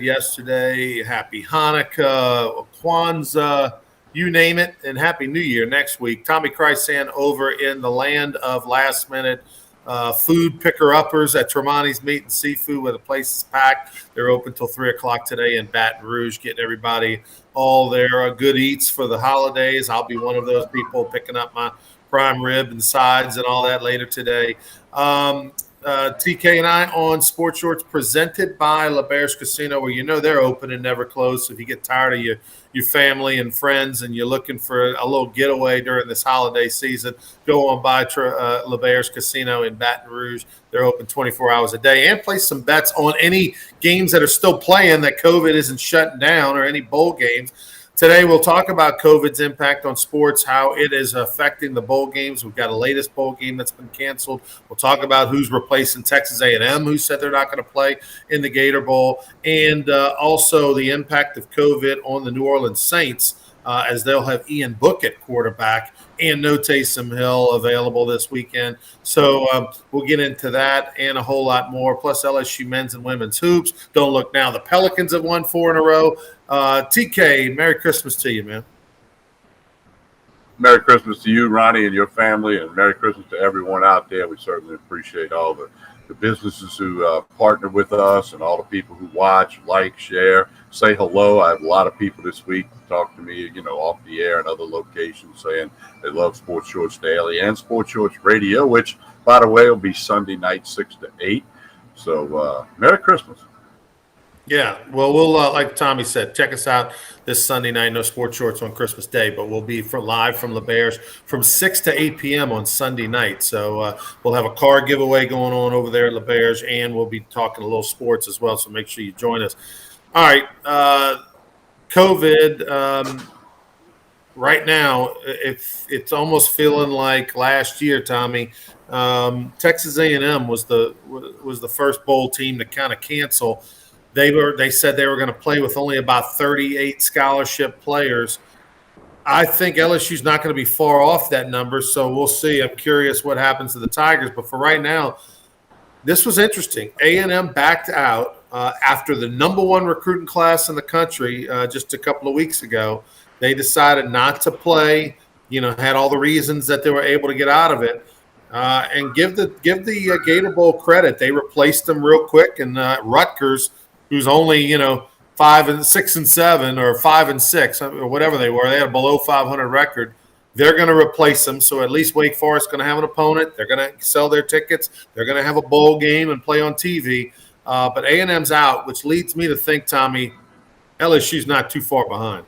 yesterday. Happy Hanukkah, Kwanzaa, you name it, and Happy New Year next week. Tommy Krysan over in the land of last minute food picker-uppers at Tremonti's Meat and Seafood, where the place is packed. They're open till 3 o'clock today in Baton Rouge, getting everybody all their good eats for the holidays. I'll be one of those people picking up my prime rib and sides and all that later today. TK and I on Sports Shorts presented by LeBear's Casino, where they're open and never close. So if you get tired of your family and friends and you're looking for a little getaway during this holiday season, go on by LeBear's Casino in Baton Rouge. They're open 24 hours a day, and place some bets on any games that are still playing that COVID isn't shutting down, or any bowl games. Today, we'll talk about COVID's impact on sports, how it is affecting the bowl games. We've got a latest bowl game that's been canceled. We'll talk about who's replacing Texas A&M, who said they're not going to play in the Gator Bowl, and also the impact of COVID on the New Orleans Saints, as they'll have Ian Book at quarterback and no Taysom Hill available this weekend. So we'll get into that and a whole lot more, plus LSU men's and women's hoops. Don't look now. The Pelicans have won 4 in a row. TK, Merry Christmas to you, man. Merry Christmas to you, Ronnie, and your family, and Merry Christmas to everyone out there. We certainly appreciate all the businesses who partner with us, and all the people who watch, like, share, say hello. I have a lot of people this week talk to me, off the air and other locations, saying they love Sports Shorts Daily and Sports Shorts Radio, which, by the way, will be Sunday night 6 to 8. So Merry Christmas. Yeah, well, we'll like Tommy said, check us out this Sunday night. No Sports Shorts on Christmas Day, but we'll be live from LeBear's from 6 to 8 p.m. on Sunday night. So we'll have a car giveaway going on over there at LeBear's, and we'll be talking a little sports as well. So make sure you join us. All right, COVID. Right now, it's almost feeling like last year, Tommy. Texas A&M was the first bowl team to kind of cancel. They said they were going to play with only about 38 scholarship players. I think LSU's not going to be far off that number, so we'll see. I'm curious what happens to the Tigers. But for right now, this was interesting. A&M backed out after the number 1 recruiting class in the country just a couple of weeks ago. They decided not to play, had all the reasons that they were able to get out of it. And give the Gator Bowl credit. They replaced them real quick, and Rutgers – who's only 5 and 6 and 7 or 5 and 6 or whatever they were. They had a below 500 record. They're going to replace them. So at least Wake Forest is going to have an opponent. They're going to sell their tickets. They're going to have a bowl game and play on TV. But A&M's out, which leads me to think, Tommy, LSU's not too far behind.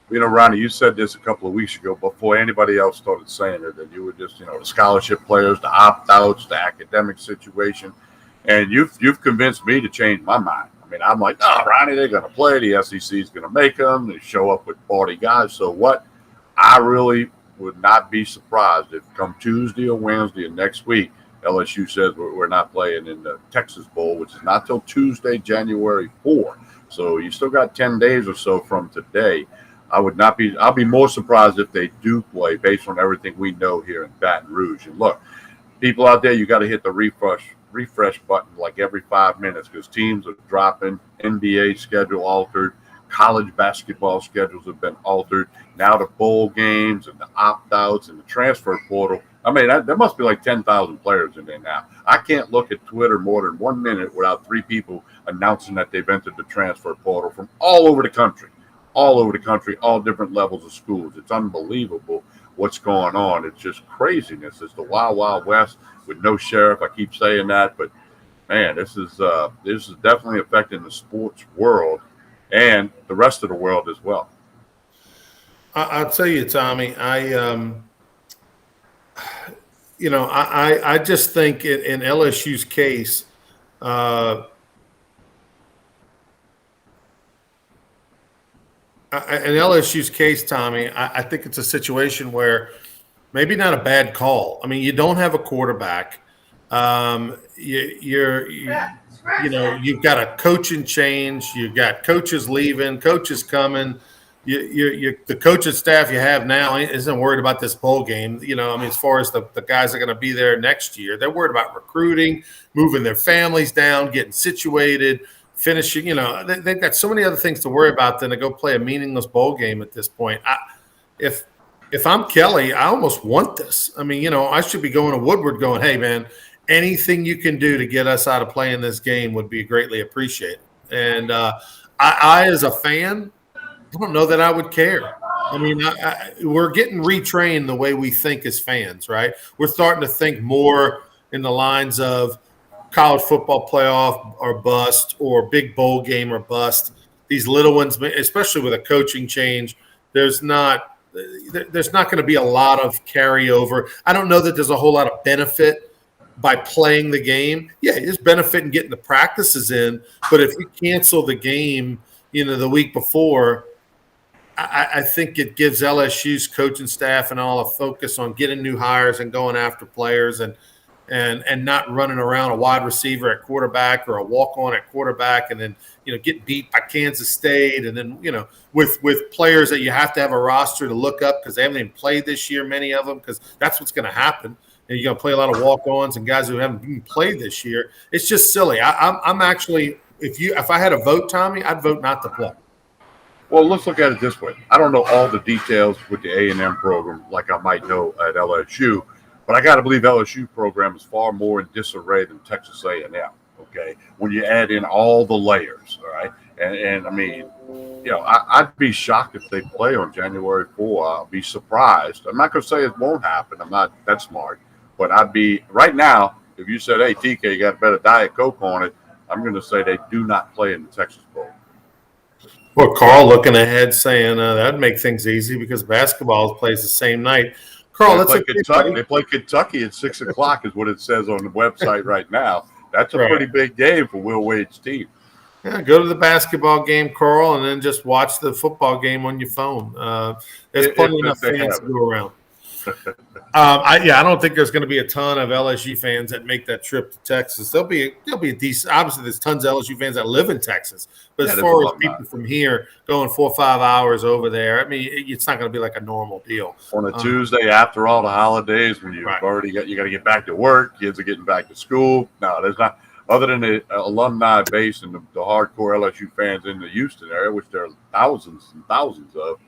Ronnie, you said this a couple of weeks ago before anybody else started saying it, that you were just, the scholarship players, the opt-outs, the academic situation. And you've convinced me to change my mind. I'm like, Ronnie, they're going to play. The SEC is going to make them. They show up with 40 guys. So what? I really would not be surprised if come Tuesday or Wednesday of next week, LSU says we're not playing in the Texas Bowl, which is not till Tuesday, January 4. So you still got 10 days or so from today. I'll be more surprised if they do play based on everything we know here in Baton Rouge. And look, people out there, you got to hit the refresh button like every 5 minutes, because teams are dropping. NBA schedule altered, college basketball schedules have been altered. Now the bowl games and the opt-outs and the transfer portal. There must be like 10,000 players in there now. I can't look at Twitter more than 1 minute without 3 people announcing that they've entered the transfer portal from all over the country, all different levels of schools. It's unbelievable what's going on. It's just craziness. It's the wild, wild west with no sheriff. I keep saying that, but man, this is definitely affecting the sports world and the rest of the world as well. I'll tell you, Tommy, I just think in LSU's case, Tommy, I think it's a situation where maybe not a bad call. You don't have a quarterback. You've got a coaching change. You've got coaches leaving, coaches coming. The coaching staff you have now isn't worried about this bowl game. As far as the guys that are going to be there next year, they're worried about recruiting, moving their families down, getting situated, finishing. They've got so many other things to worry about than to go play a meaningless bowl game at this point. If I'm Kelly, I almost want this. I mean, I should be going to Woodward going, hey, man, anything you can do to get us out of playing this game would be greatly appreciated. And I, as a fan, I don't know that I would care. I mean, we're getting retrained the way we think as fans, right? We're starting to think more in the lines of college football playoff or bust, or big bowl game or bust. These little ones, especially with a coaching change, there's not going to be a lot of carryover. I don't know that there's a whole lot of benefit by playing the game. Yeah, there's benefit in getting the practices in, but if you cancel the game, the week before, I think it gives LSU's coaching staff and all a focus on getting new hires and going after players and not running around a wide receiver at quarterback or a walk-on at quarterback and then, get beat by Kansas State. And then, with players that you have to have a roster to look up because they haven't even played this year, many of them, because that's what's going to happen. And you're going to play a lot of walk-ons and guys who haven't even played this year. It's just silly. I'm actually, if I had a vote, Tommy, I'd vote not to play. Well, let's look at it this way. I don't know all the details with the A&M program like I might know at LSU, but I got to believe LSU program is far more in disarray than Texas A&M, okay, when you add in all the layers, all right? And I mean, I'd be shocked if they play on January 4. I'll be surprised. I'm not going to say it won't happen. I'm not that smart. But I'd be – right now, if you said, hey, TK, you got a better Diet Coke on it, I'm going to say they do not play in the Texas Bowl. Well, Carl looking ahead saying that'd make things easy because basketball plays the same night. Carl, they play Kentucky at 6 o'clock is what it says on the website right now. That's a pretty big game for Will Wade's team. Yeah, go to the basketball game, Carl, and then just watch the football game on your phone. There's plenty enough fans to go around. I don't think there's going to be a ton of LSU fans that make that trip to Texas. There'll be a decent. Obviously, there's tons of LSU fans that live in Texas, but as far as people from here going 4 or 5 hours over there, I mean, it's not going to be like a normal deal on a Tuesday after all the holidays when you've already got to get back to work. Kids are getting back to school. No, there's not. Other than the alumni base and the hardcore LSU fans in the Houston area, which there are thousands and thousands of.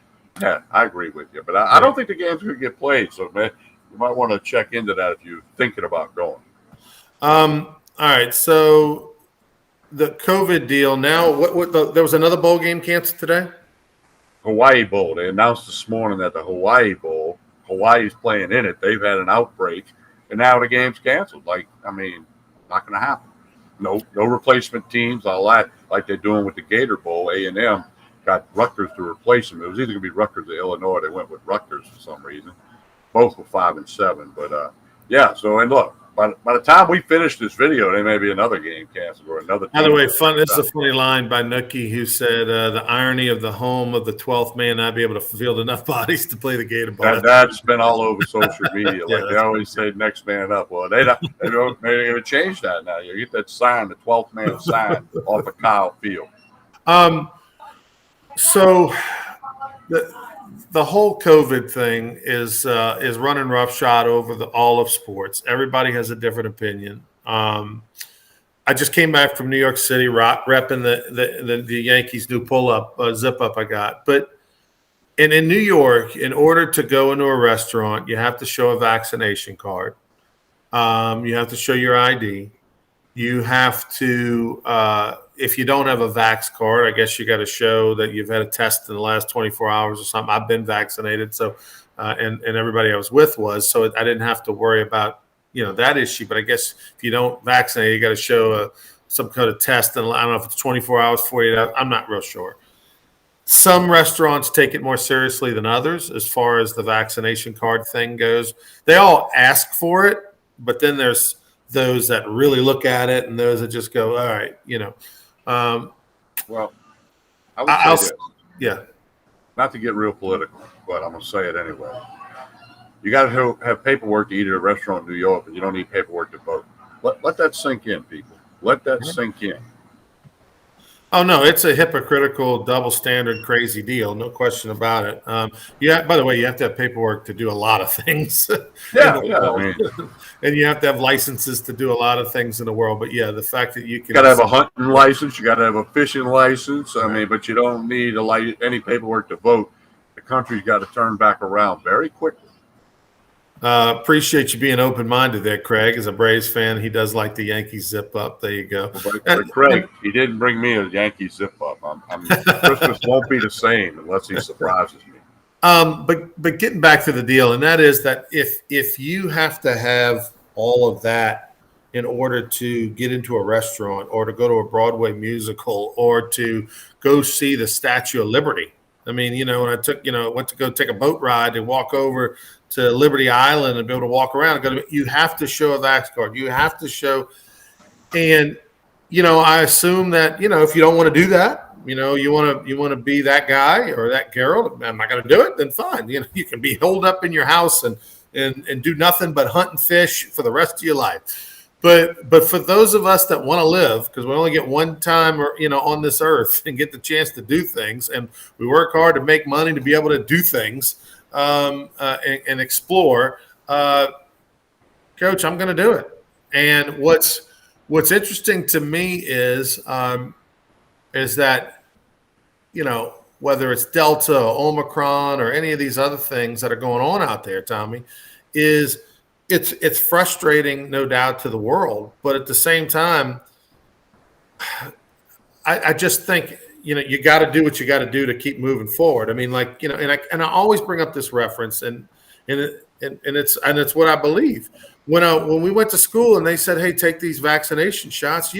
Yeah, I agree with you, but I don't think the game's going to get played. So, man, you might want to check into that if you're thinking about going. All right, so the COVID deal. Now, there was another bowl game canceled today? Hawaii Bowl. They announced this morning that the Hawaii Bowl, Hawaii's playing in it. They've had an outbreak, and now the game's canceled. Not going to happen. No replacement teams, all that, like they're doing with the Gator Bowl. A&M got Rutgers to replace them. It was either going to be Rutgers or Illinois. They went with Rutgers for some reason. Both were 5-7. But, so, and look, by the time we finish this video, there may be another game canceled or another. By the way, this is a funny line by Nookie who said the irony of the home of the 12th man not be able to field enough bodies to play the Gator Bowl. That's been all over social media. They always say next man up. Well, they're going to change that now. You get that sign, the 12th man sign off of Kyle Field. So the whole COVID thing is running roughshod over all of sports. Everybody has a different opinion. I just came back from New York City, repping the Yankees' new pull-up, zip-up I got. But in New York, in order to go into a restaurant, you have to show a vaccination card. You have to show your ID. You have to if you don't have a vax card, I guess you got to show that you've had a test in the last 24 hours or something. I've been vaccinated, so and everybody I was with was, so I didn't have to worry about that issue. But I guess if you don't vaccinate, you got to show some kind of test, and I don't know if it's 24 hours, 48 hours. I'm not real sure. Some restaurants take it more seriously than others as far as the vaccination card thing goes. They all ask for it, but then there's those that really look at it and those that just go, all right, Well, I would say this. Yeah. Not to get real political, but I'm going to say it anyway. You got to have paperwork to eat at a restaurant in New York, but you don't need paperwork to vote. Let that sink in, people. Let that sink in. Oh no, it's a hypocritical, double standard, crazy deal. No question about it. Yeah. By the way, you have to have paperwork to do a lot of things in Yeah, the yeah. I world, mean, and you have to have licenses to do a lot of things in the world. But yeah, the fact that you got can, to have a hunting license. You got to have a fishing license. I right. mean, but you don't need any paperwork to vote. The country's got to turn back around very quickly. Appreciate you being open minded there, Craig. As a Braves fan, he does like the Yankees zip up. There you go. Well, but Craig, he didn't bring me a Yankee zip up. Christmas won't be the same unless he surprises me. But getting back to the deal, and that is that if you have to have all of that in order to get into a restaurant or to go to a Broadway musical or to go see the Statue of Liberty. I mean, when I went to go take a boat ride and walk over to Liberty Island and be able to walk around, you have to show a Vax card. You have to show, and I assume that if you don't want to do that, you want to be that guy or that girl. I'm not going to do it. Then fine. You can be holed up in your house and do nothing but hunt and fish for the rest of your life. But for those of us that want to live, because we only get one time on this earth and get the chance to do things, and we work hard to make money to be able to do things and explore. Coach, I'm going to do it. And what's interesting to me is that whether it's Delta or Omicron or any of these other things that are going on out there, Tommy, is it's frustrating, no doubt, to the world. But at the same time, I just think you got to do what you got to do to keep moving forward. I mean, and I always bring up this reference, and it's what I believe. When we went to school and they said, "Hey, take these vaccination shots,"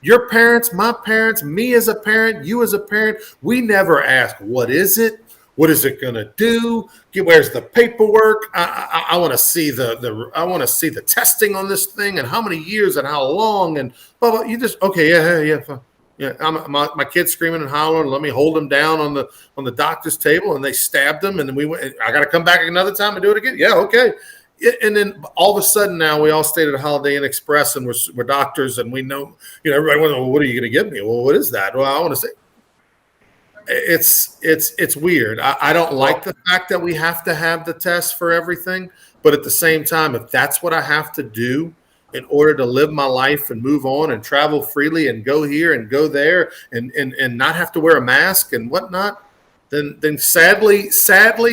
your parents, my parents, me as a parent, you as a parent, we never asked, "What is it? What is it going to do? Where's the paperwork? I want to see I want to see the testing on this thing and how many years and how long and blah blah." You just yeah. Yeah, my kid's screaming and hollering. Let me hold him down on the doctor's table, and they stabbed him. And then we went. I got to come back another time and do it again. Yeah, okay. And then all of a sudden now we all stayed at Holiday Inn Express and we're doctors and we know, everybody wants, well, what are you going to give me? Well, what is that? Well, I want to say it's weird. I don't like the fact that we have to have the test for everything. But at the same time, if that's what I have to do in order to live my life and move on and travel freely and go here and go there and not have to wear a mask and whatnot, then sadly,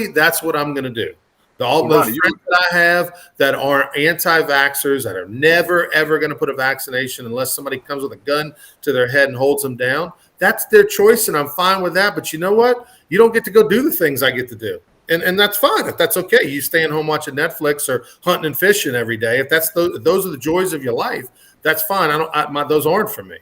that's what I'm going to do. All those friends that I have that are anti-vaxxers that are never, ever going to put a vaccination unless somebody comes with a gun to their head and holds them down, that's their choice, and I'm fine with that. But you know what? You don't get to go do the things I get to do. And that's fine. If that's okay, you staying home watching Netflix or hunting and fishing every day. If those are the joys of your life, that's fine. Those aren't for me.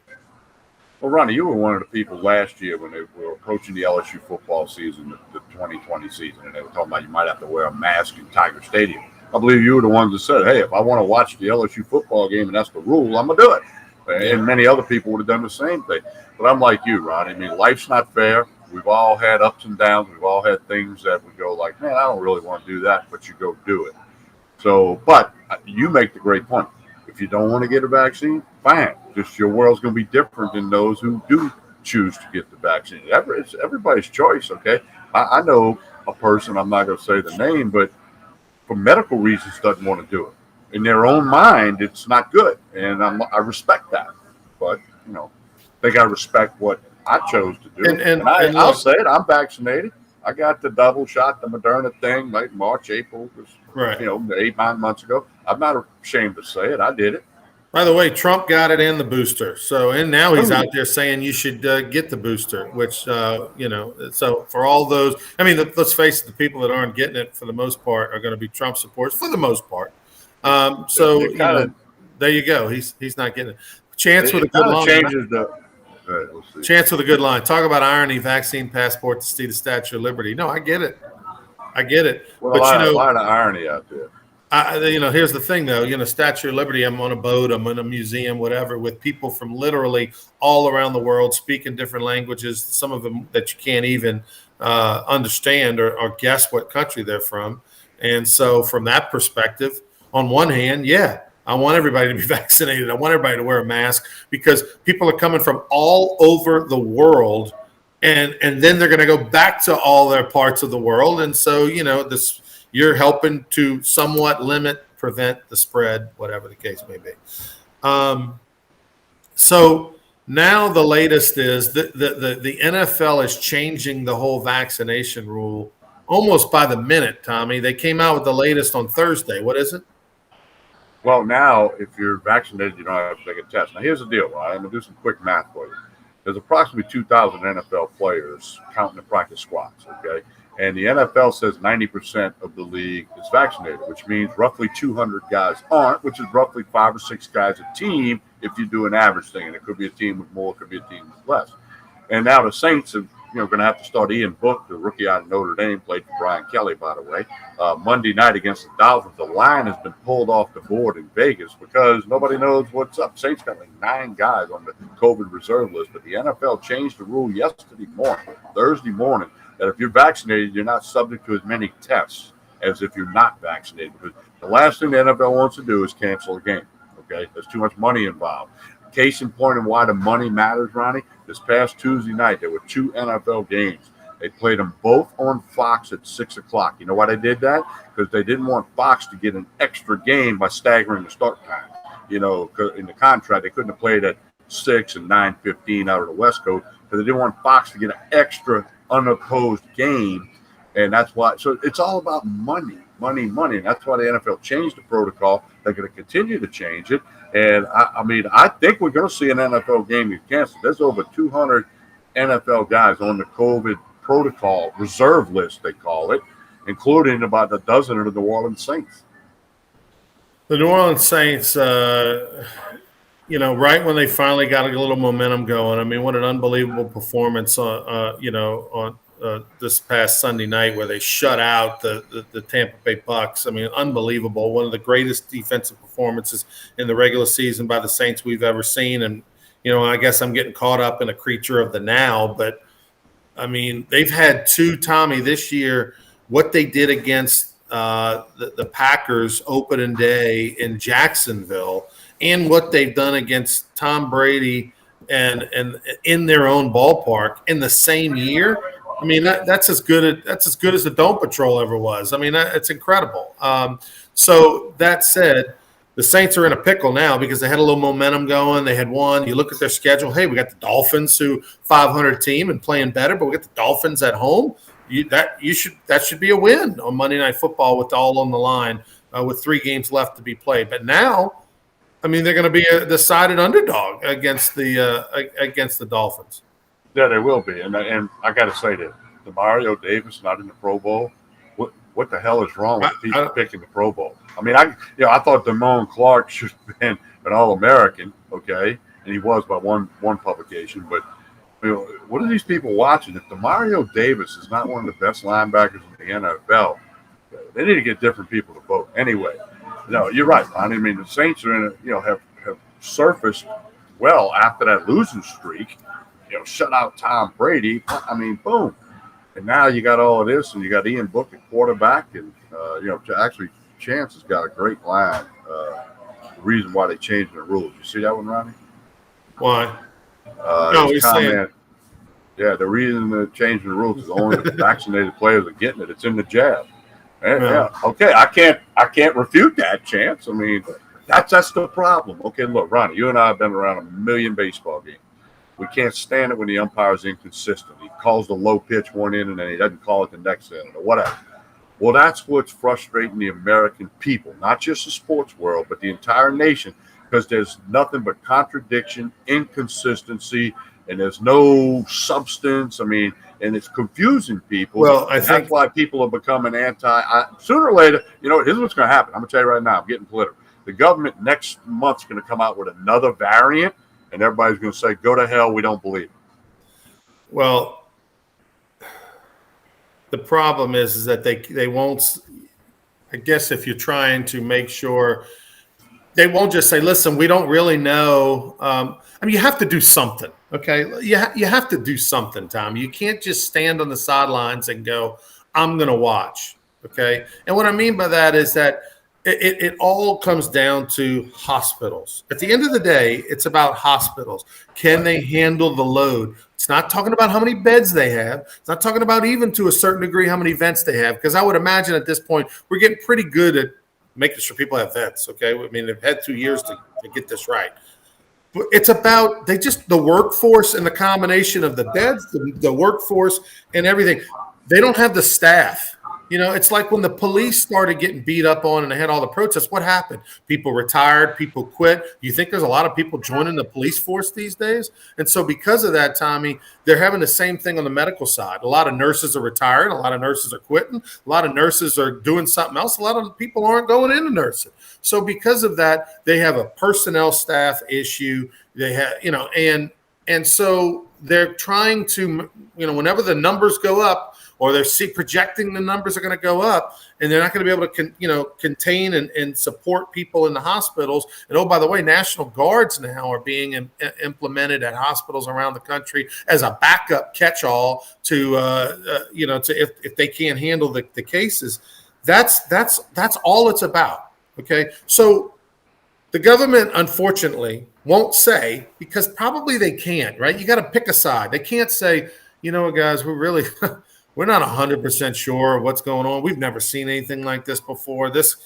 Well, Ronnie, you were one of the people last year when they were approaching the LSU football season, the 2020 season, and they were talking about you might have to wear a mask in Tiger Stadium. I believe you were the ones that said, "Hey, if I want to watch the LSU football game and that's the rule, I'm gonna do it." Yeah. And many other people would have done the same thing. But I'm like you, Ronnie. I mean, life's not fair. We've all had ups and downs. We've all had things that we go like, "Man, I don't really want to do that," but you go do it. So, but you make the great point. If you don't want to get a vaccine, fine. Just your world's going to be different than those who do choose to get the vaccine. It's everybody's choice, okay? I know a person, I'm not going to say the name, but for medical reasons doesn't want to do it. In their own mind, it's not good, and I respect that. But, I think I respect what I chose to do. And I'll say it, I'm vaccinated. I got the double shot, the Moderna thing, like March, April, right. 8-9 months ago. I'm not ashamed to say it. I did it. By the way, Trump got it and the booster. And now he's out there saying you should get the booster, which, so for all those, I mean, let's face it, the people that aren't getting it for the most part are going to be Trump supporters for the most part. There you go. He's not getting it. Chance with a good line. Chance with a good line. Talk about irony, vaccine passport to see the Statue of Liberty. No, I get it. Well, but a lot of irony out there. Here's the thing, though. Statue of Liberty, I'm on a boat, I'm in a museum, whatever, with people from literally all around the world speaking different languages, some of them that you can't even understand or guess what country they're from. And so from that perspective, on one hand, yeah, I want everybody to be vaccinated. I want everybody to wear a mask because people are coming from all over the world, and then they're going to go back to all their parts of the world. And so, you're helping to somewhat prevent the spread, whatever the case may be. So now the latest is the NFL is changing the whole vaccination rule almost by the minute, Tommy. They came out with the latest on Thursday. What is it? Well, now, if you're vaccinated, you don't have to take a test. Now, here's the deal, right? I'm going to do some quick math for you. There's approximately 2,000 NFL players counting the practice squads, okay? And the NFL says 90% of the league is vaccinated, which means roughly 200 guys aren't, which is roughly 5 or 6 guys a team if you do an average thing. And it could be a team with more, it could be a team with less. And now the Saints are going to have to start Ian Book, the rookie out of Notre Dame, played for Brian Kelly, by the way. Monday night against the Dolphins, the line has been pulled off the board in Vegas because nobody knows what's up. Saints got like 9 guys on the COVID reserve list, but the NFL changed the rule Thursday morning, that if you're vaccinated, you're not subject to as many tests as if you're not vaccinated. Because the last thing the NFL wants to do is cancel a game, okay? There's too much money involved. Case in point of why the money matters, Ronnie, this past Tuesday night, there were 2 NFL games. They played them both on Fox at 6 o'clock. You know why they did that? Because they didn't want Fox to get an extra game by staggering the start time. In the contract, they couldn't have played at 6 and 9:15 out of the West Coast because they didn't want Fox to get an extra unopposed game. And that's why. So it's all about money. And that's why the NFL changed the protocol. They're going to continue to change it. And, I think we're going to see an NFL game get canceled. There's over 200 NFL guys on the COVID protocol reserve list, they call it, including about a dozen of the New Orleans Saints. The New Orleans Saints, right when they finally got a little momentum going, what an unbelievable performance on this past Sunday night where they shut out the Tampa Bay Bucks. Unbelievable. One of the greatest defensive performances in the regular season by the Saints we've ever seen. And, I guess I'm getting caught up in a creature of the now, but they've had 2, Tommy, this year, what they did against the Packers opening day in Jacksonville and what they've done against Tom Brady and in their own ballpark in the same year. That's as good as the Dome Patrol ever was. It's incredible. So that said, the Saints are in a pickle now because they had a little momentum going. They had won. You look at their schedule. Hey, we got the Dolphins, who 500 team and playing better, but we got the Dolphins at home. That should be a win on Monday Night Football with all on the line with 3 games left to be played. But now, they're going to be a decided underdog against the Dolphins. Yeah, they will be. And I got to say that Mario Davis not in the Pro Bowl. What the hell is wrong with people picking the Pro Bowl? I thought Damone Clark should have been an All-American, okay, and he was by one publication. But what are these people watching? If Mario Davis is not one of the best linebackers in the NFL, they need to get different people to vote. Anyway, no, you're right, Ron. The Saints are have surfaced well after that losing streak. Shut out Tom Brady. Boom. And now you got all of this, and you got Ian Book at quarterback, and actually Chance has got a great line. The reason why they changed the rules. You see that one, Ronnie? Why? He's saying. Yeah, the reason they're changing the rules is only the vaccinated players are getting it. It's in the jab. Yeah. Okay, I can't refute that, Chance. That's the problem. Okay, look, Ronnie, you and I have been around a million baseball games. We can't stand it when the umpire's inconsistent. He calls the low pitch one in and then he doesn't call it the next inning or whatever. Well, that's what's frustrating the American people, not just the sports world, but the entire nation, because there's nothing but contradiction, inconsistency, and there's no substance. And it's confusing people. Well, I think that's why people are becoming sooner or later, here's what's going to happen. I'm going to tell you right now, I'm getting political. The government next month's going to come out with another variant. And everybody's going to say, go to hell, we don't believe it. Well, the problem is that they won't – I guess if you're trying to make sure – they won't just say, listen, we don't really know. You have to do something, okay? You have to do something, Tom. You can't just stand on the sidelines and go, I'm going to watch, okay? And what I mean by that is that it all comes down to hospitals. At the end of the day, it's about hospitals. Can they handle the load? It's not talking about how many beds they have. It's not talking about, even to a certain degree, how many vents they have. Because I would imagine at this point, we're getting pretty good at making sure people have vents. Okay. I mean, they've had 2 years to get this right. But it's about the workforce and the combination of the beds, the workforce and everything. They don't have the staff. It's like when the police started getting beat up on and they had all the protests, what happened? People retired, people quit. You think there's a lot of people joining the police force these days? And so because of that, Tommy, they're having the same thing on the medical side. A lot of nurses are retiring. A lot of nurses are quitting. A lot of nurses are doing something else. A lot of people aren't going into nursing. So because of that, they have a personnel staff issue. They have, and so they're trying to, whenever the numbers go up, or they're projecting the numbers are going to go up, and they're not going to be able to, contain and support people in the hospitals. And oh, by the way, National Guards now are being implemented at hospitals around the country as a backup catch-all to, if they can't handle the cases. That's all it's about. Okay, so the government, unfortunately, won't say, because probably they can't. Right? You got to pick a side. They can't say, guys, we're not 100% sure what's going on. We've never seen anything like this before. This,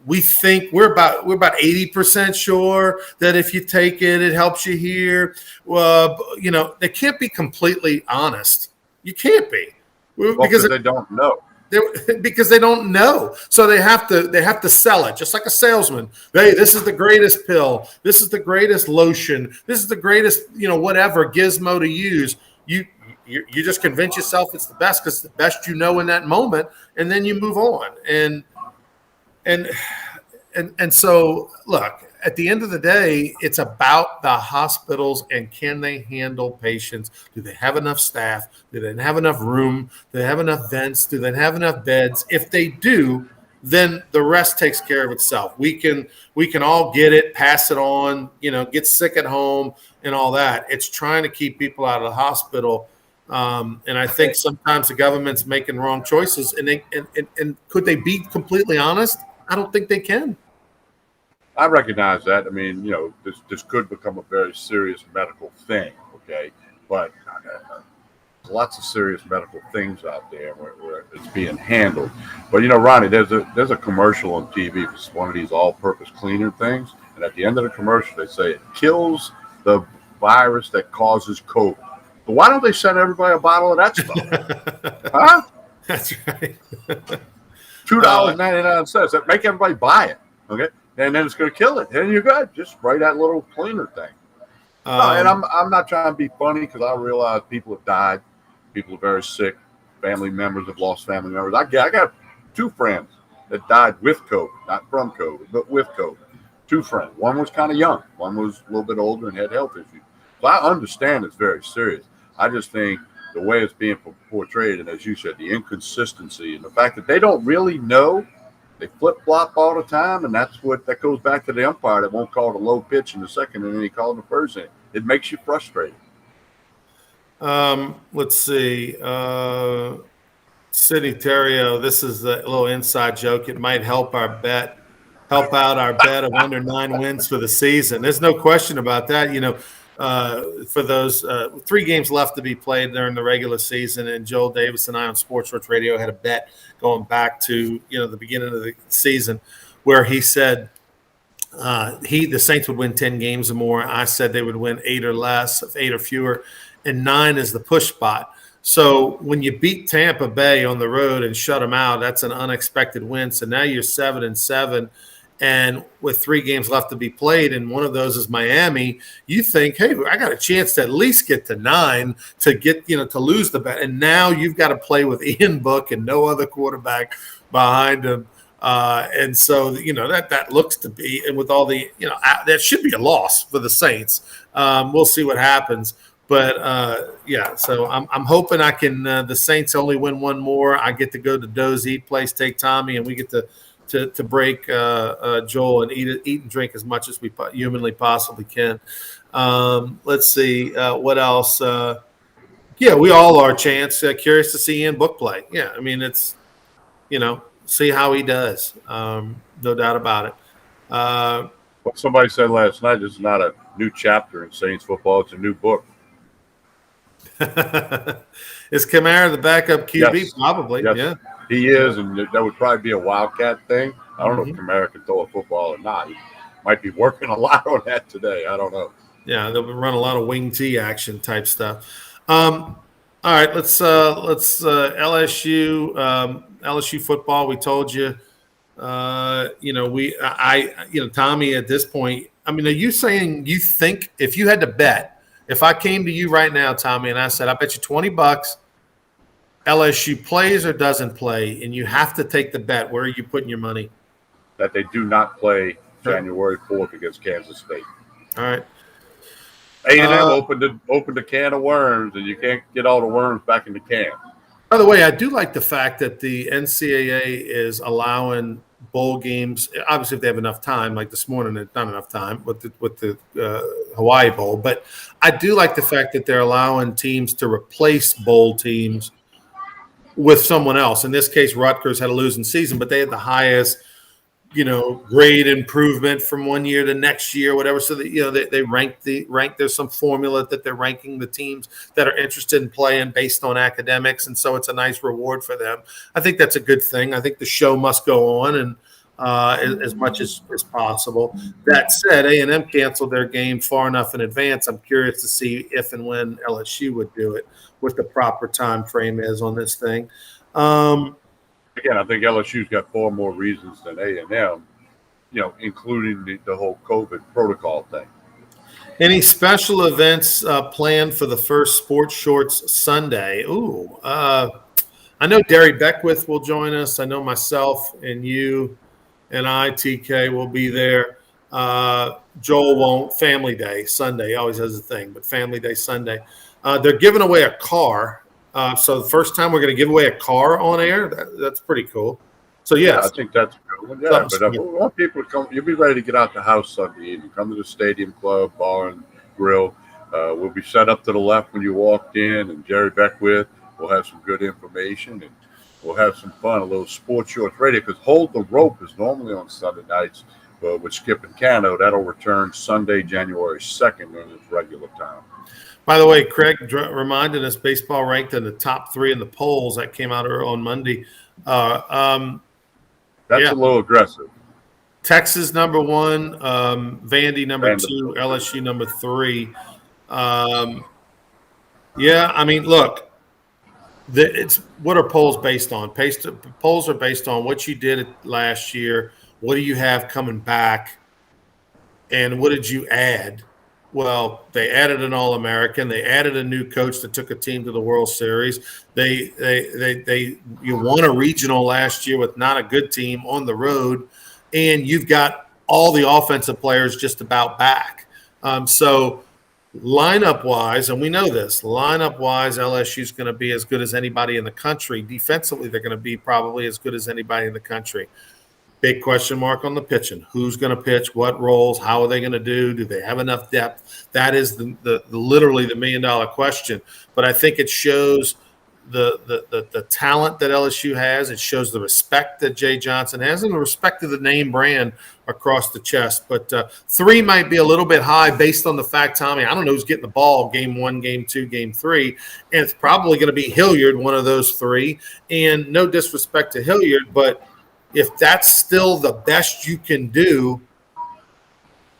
we think we're about 80% sure that if you take it, it helps you here. Well, they can't be completely honest. You can't be, because they don't know. Because they don't know. So they have to sell it, just like a salesman. Hey, this is the greatest pill. This is the greatest lotion. This is the greatest, whatever gizmo to use. You just convince yourself it's the best because it's the best in that moment, and then you move on. And so, look, at the end of the day, it's about the hospitals and can they handle patients? Do they have enough staff? Do they have enough room? Do they have enough vents? Do they have enough beds? If they do, then the rest takes care of itself. We can all get it, pass it on, get sick at home and all that. It's trying to keep people out of the hospital. And I think sometimes the government's making wrong choices. And could they be completely honest? I don't think they can. I recognize that. I mean, this could become a very serious medical thing, okay? But there's lots of serious medical things out there where it's being handled. But, Ronnie, there's a commercial on TV for one of these all-purpose cleaner things. And at the end of the commercial, they say it kills the virus that causes COVID. But why don't they send everybody a bottle of that stuff? Huh? That's right. $2.99. That make everybody buy it. Okay. And then it's going to kill it. And you're good. Just spray that little cleaner thing. And I'm not trying to be funny because I realize people have died. People are very sick. Family members have lost family members. I got 2 friends that died with COVID, not from COVID, but with COVID. 2 friends. One was kind of young. One was a little bit older and had health issues. So I understand it's very serious. I just think the way it's being portrayed, and as you said, the inconsistency and the fact that they don't really know, they flip-flop all the time, and that goes back to the umpire that won't call the low pitch in the second and then he called the first inning. It makes you frustrated. Let's see. Sidney Terrio, this is a little inside joke. It might help out our bet of under 9 wins for the season. There's no question about that. For those 3 games left to be played during the regular season, and Joel Davis and I on Sports Church Radio had a bet going back to the beginning of the season, where he said the Saints would win 10 games or more. I said they would win 8 or less, 8 or fewer, and 9 is the push spot. So when you beat Tampa Bay on the road and shut them out, that's an unexpected win. So now you're 7-7. And with 3 games left to be played, and one of those is Miami, you think, hey, I got a chance to at least get to 9 to get, to lose the bet. And now you've got to play with Ian Book and no other quarterback behind him. And so, that looks to be, and with all the, that should be a loss for the Saints. We'll see what happens. But, so I'm hoping I can, the Saints only win 1 more. I get to go to Doe's Eat Place, take Tommy, and we get to break Joel and eat and drink as much as we humanly possibly can. Let's see what else. We all are, Chance. Curious to see Ian Book play. Yeah, I mean it's See how he does. No doubt about it. What somebody said last night, this is not a new chapter in Saints football. It's a new book. Is Kamara the backup QB? Yes. Probably. Yes, Yeah. he is, and that would probably be a Wildcat thing. I don't know if Mhm. Kamara can throw a football or not. He might be working a lot on that today. I don't know. Yeah, they'll run a lot of wing T action type stuff. All right, let's LSU football. We told you, Tommy. At this point, I mean, are you saying you think if you had to bet, if I came to you right now, Tommy, and I said, I bet you $20 LSU plays or doesn't play, and you have to take the bet, where are you putting your money? That they do not play January 4th against Kansas State. All right. A&M opened a can of worms, and you can't get all the worms back in the can. By the way, I do like the fact that the NCAA is allowing bowl games. Obviously, if they have enough time, like this morning, there's not enough time with the Hawaii Bowl. But I do like the fact that they're allowing teams to replace bowl teams with someone else. In this case, Rutgers had a losing season, but they had the highest, grade improvement from one year to next year, whatever. So that, they rank. There's some formula that they're ranking the teams that are interested in playing based on academics, and so it's a nice reward for them. I think that's a good thing. I think the show must go on, and as much as possible. That said, A&M canceled their game far enough in advance. I'm curious to see if and when LSU would do it, what the proper time frame is on this thing. Again, I think LSU's got far more reasons than A&M, including the whole COVID protocol thing. Any special events planned for the first Sports Shorts Sunday? I know Derry Beckwith will join us. I know myself and you and I, TK, will be there. Joel won't. Family Day Sunday always has a thing, but Family Day Sunday. They're giving away a car. So the first time we're going to give away a car on air, that's pretty cool. So, yes. Yeah, I think that's a good one. Yeah, but we want people to come. You'll be ready to get out the house Sunday evening. Come to the Stadium Club, Bar and Grill. We'll be set up to the left when you walked in, and Jerry Beckwith will have some good information, and we'll have some fun, a little Sports Shorts radio, because Hold the Rope is normally on Sunday nights, but with Skip and Cano, that'll return Sunday, January 2nd in its regular time. By the way, Craig reminded us baseball ranked in the top 3 in the polls that came out on Monday. That's a little aggressive. Texas number 1, Vandy number 2, LSU number 3. I mean, look, it's what are polls based on? Polls are based on what you did last year. What do you have coming back? And what did you add? Well, they added an All-American. They added a new coach that took a team to the World Series. You won a regional last year with not a good team on the road, and you've got all the offensive players just about back. So lineup-wise, and we know this, lineup-wise, LSU is going to be as good as anybody in the country. Defensively, they're going to be probably as good as anybody in the country. Big question mark on the pitching. Who's going to pitch? What roles? How are they going to do? Do they have enough depth? That is the literally the $1 million question. But I think it shows the talent that LSU has. It shows the respect that Jay Johnson has, and the respect of the name brand across the chest. But 3 might be a little bit high based on the fact, Tommy, I don't know who's getting the ball game 1, game 2, game 3, and it's probably going to be Hilliard, one of those 3. And no disrespect to Hilliard, but if that's still the best you can do,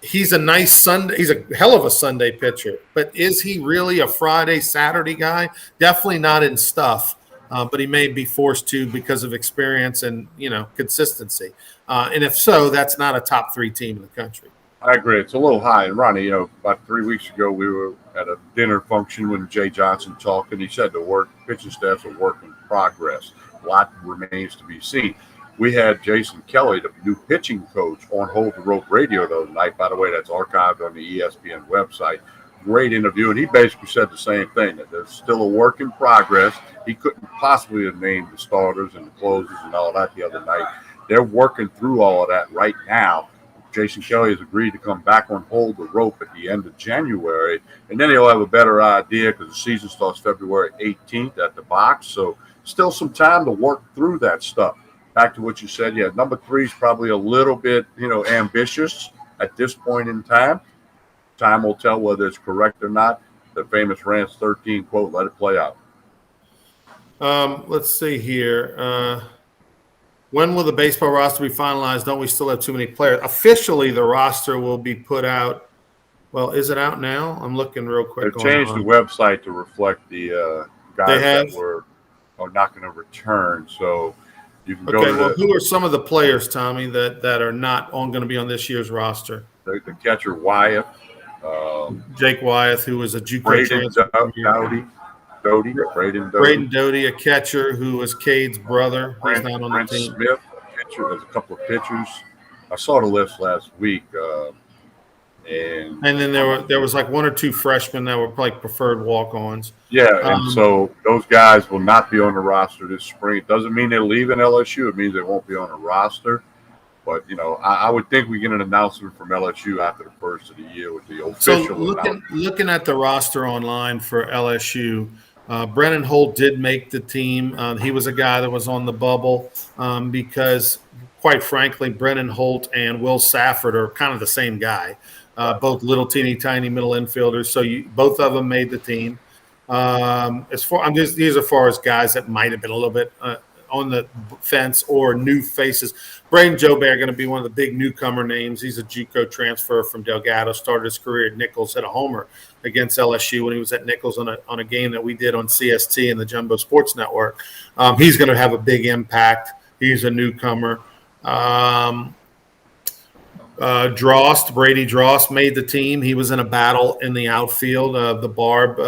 he's a nice Sunday. He's a hell of a Sunday pitcher. But is he really a Friday, Saturday guy? Definitely not in stuff. But he may be forced to because of experience and consistency. And if so, that's not a top 3 team in the country. I agree. It's a little high. And Ronnie, about 3 weeks ago, we were at a dinner function when Jay Johnson talked, and he said the pitching staff's a work in progress. A lot remains to be seen. We had Jason Kelly, the new pitching coach, on Hold the Rope Radio the other night. By the way, that's archived on the ESPN website. Great interview, and he basically said the same thing, that there's still a work in progress. He couldn't possibly have named the starters and the closers and all that the other night. They're working through all of that right now. Jason Kelly has agreed to come back on Hold the Rope at the end of January, and then he'll have a better idea because the season starts February 18th at the box, so still some time to work through that stuff. back to what you said, yeah, number 3 is probably a little bit, ambitious at this point in time. Time will tell whether it's correct or not. The famous Rance 13 quote, let it play out. Let's see here. When will the baseball roster be finalized? Don't we still have too many players? Officially, the roster will be put out. Well, is it out now? I'm looking real quick. They've changed the website to reflect the guys that are not going to return. So you can go to who are some of the players, Tommy, that are not going to be on this year's roster? The catcher Wyeth. Jake Wyeth, who was a JUCO transfer. Braden Doty, a catcher who was Cade's brother. He's not on the team. Smith, a pitcher. There's a couple of pitchers. I saw the list last week. And then there was like 1 or 2 freshmen that were like preferred walk-ons. Yeah, and so those guys will not be on the roster this spring. It doesn't mean they're leaving LSU. It means they won't be on the roster. But, I would think we get an announcement from LSU after the first of the year with the official announcement. Looking at the roster online for LSU, Brennan Holt did make the team. He was a guy that was on the bubble because, quite frankly, Brennan Holt and Will Safford are kind of the same guy. Both little teeny tiny middle infielders, so both of them made the team. These are far as guys that might have been a little bit on the fence or new faces. Braden Jobert going to be one of the big newcomer names. He's a JUCO transfer from Delgado. Started his career at Nichols, hit a homer against LSU when he was at Nichols on a game that we did on CST and the Jumbo Sports Network. He's going to have a big impact. He's a newcomer. Brady Dross made the team. He was in a battle in the outfield of the Barb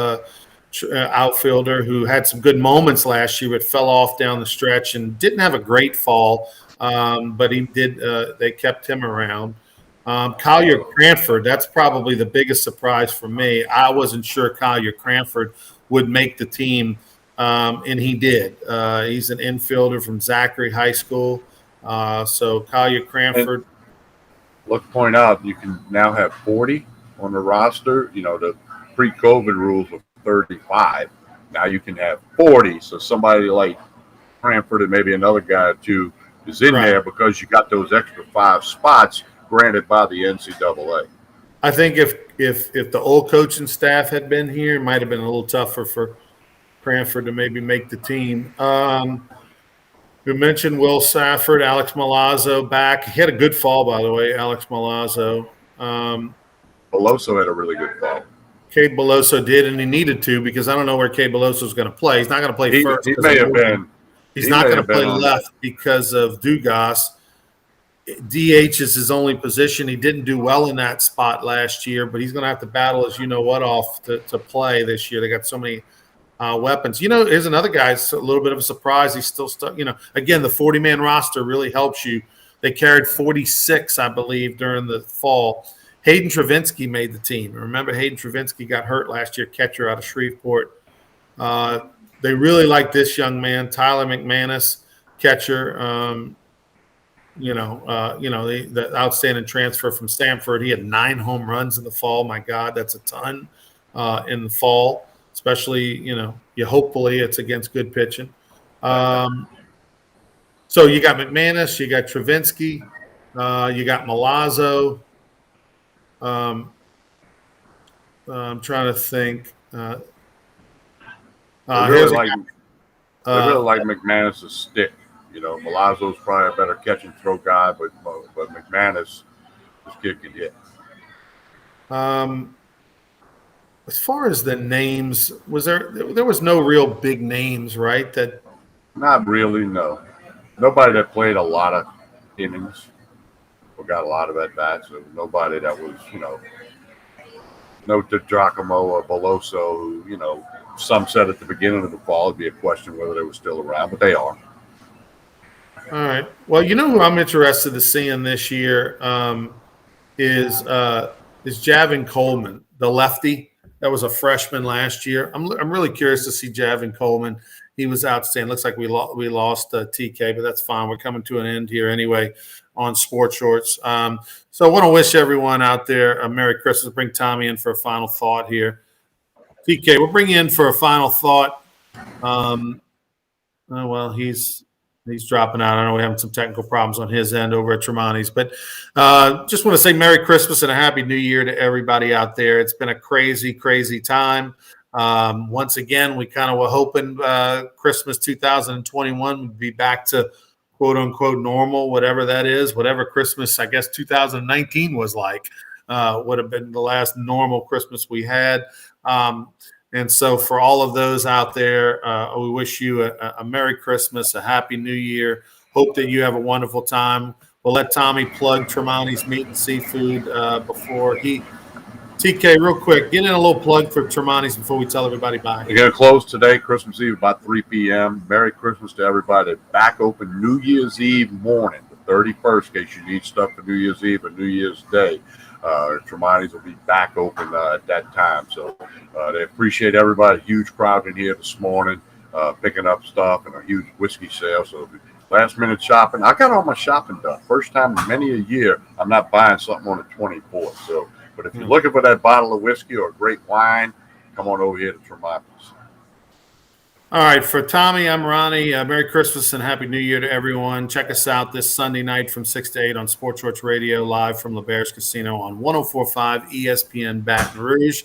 outfielder who had some good moments last year, but fell off down the stretch and didn't have a great fall. But he did. They kept him around. Collier Cranford, that's probably the biggest surprise for me. I wasn't sure Collier Cranford would make the team, and he did. He's an infielder from Zachary High School. So Collier Cranford. Let's point out you can now have 40 on the roster. The pre-COVID rules were 35. Now you can have 40. So somebody like Cranford and maybe another guy or two is in there because you got those extra 5 spots granted by the NCAA. I think if the old coaching staff had been here, it might have been a little tougher for Cranford to maybe make the team. We mentioned Will Safford, Alex Milazzo back. He had a good fall, by the way, Alex Milazzo. Beloso had a really good fall. Cade Beloso did, and he needed to because I don't know where Cade Beloso is going to play. He's not going to play first. He may have been. He's not going to play left because of Dugas. DH is his only position. He didn't do well in that spot last year, but he's going to have to battle his off to play this year. They got so many weapons. Here's another guy. It's a little bit of a surprise. He's still stuck. Again, the 40-man roster really helps you. They carried 46, I believe, during the fall. Hayden Travinsky made the team. Remember, Hayden Travinsky got hurt last year, catcher out of Shreveport. They really like this young man, Tyler McManus, catcher. The outstanding transfer from Stanford. He had 9 home runs in the fall. My God, that's a ton in the fall. Especially, hopefully it's against good pitching. So you got McManus, you got Travinsky, you got Milazzo. I'm trying to think. They really like McManus' stick. Milazzo's probably a better catch and throw guy, but McManus, his kick can hit. As far as the names, there was no real big names, right? Not really, no. Nobody that played a lot of innings or got a lot of at-bats. So nobody that was, no DiGiacomo or Beloso, who, some said at the beginning of the fall it'd be a question whether they were still around, but they are. All right. Well, who I'm interested to seeing this year is Javin Coleman, the lefty. That was a freshman last year. I'm really curious to see Javin Coleman. He was outstanding. Looks like we lost TK, but that's fine. We're coming to an end here anyway on Sports Shorts. So I want to wish everyone out there a Merry Christmas. Bring Tommy in for a final thought here. TK, we'll bring you in for a final thought. He's He's dropping out. I know we're having some technical problems on his end over at Tremonti's, but just want to say Merry Christmas and a Happy New Year to everybody out there. It's been a crazy, crazy time. Once again, we kind of were hoping Christmas 2021 would be back to quote unquote normal, whatever that is, whatever Christmas, I guess 2019 was like, would have been the last normal Christmas we had. And so for all of those out there, we wish you a Merry Christmas, a Happy New Year. Hope that you have a wonderful time. We'll let Tommy plug Tremonti's Meat and Seafood before he – TK, real quick, get in a little plug for Tremonti's before we tell everybody bye. We're going to close today, Christmas Eve, about 3 p.m. Merry Christmas to everybody. Back open New Year's Eve morning, the 31st, in case you need stuff for New Year's Eve or New Year's Day. Tremonti's will be back open at that time. So they appreciate everybody. Huge crowd in here this morning, picking up stuff and a huge whiskey sale. So last minute shopping. I got all my shopping done. First time in many a year I'm not buying something on the 24th. So, but if you're looking for that bottle of whiskey or a great wine, come on over here to Tremonti's. All right, for Tommy, I'm Ronnie. Merry Christmas and Happy New Year to everyone. Check us out this Sunday night from 6 to 8 on Sports Church Radio, live from LeBear's Casino on 104.5 ESPN Baton Rouge.